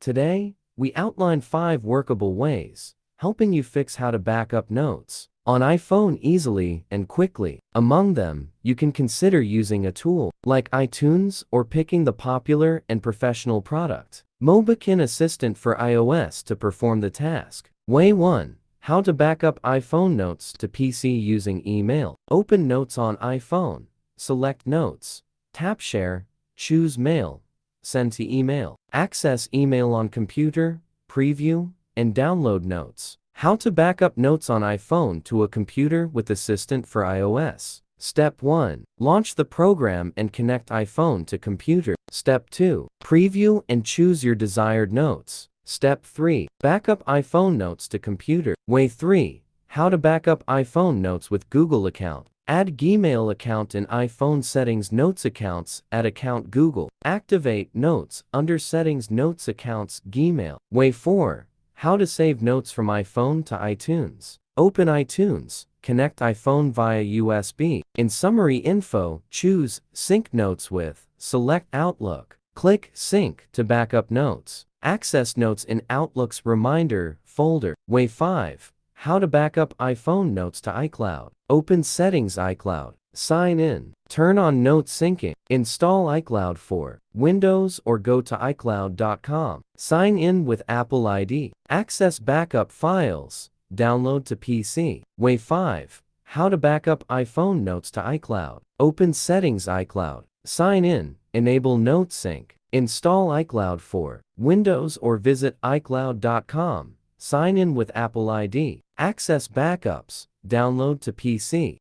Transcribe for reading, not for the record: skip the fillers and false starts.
Today, we outline 5 workable ways, helping you fix how to back up notes on iPhone easily and quickly. Among them, you can consider using a tool like iTunes or picking the popular and professional product Mobikin Assistant for iOS to perform the task. Way 1. How to back up iPhone notes to PC using email. Open Notes on iPhone. Select Notes. Tap Share. Choose Mail. Send to email. Access email on computer, preview, and download notes. How to back up notes on iPhone to a computer with Assistant for iOS. Step 1. Launch the program and connect iPhone to computer. Step 2. Preview and choose your desired notes. Step 3. Backup iPhone notes to computer. Way 3. How to backup iPhone notes with Google account. Add Gmail account in iPhone settings Notes accounts, add account Google. Activate Notes under settings Notes accounts Gmail. Way 4. How to save notes from iPhone to iTunes. Open iTunes, connect iPhone via USB. In Summary Info, choose Sync Notes with, select Outlook. Click Sync to back up notes. Access notes in Outlook's Reminder folder. Way 5. How to back up iPhone notes to iCloud. Open Settings iCloud. Sign in. Turn on note syncing. Install iCloud for Windows or go to iCloud.com. Sign in with Apple ID. Access backup files. Download to PC. Way 5. How to backup iPhone notes to iCloud. Open Settings iCloud. Sign in. Enable Note Sync. Install iCloud for Windows or visit iCloud.com. Sign in with Apple ID. Access backups. Download to PC.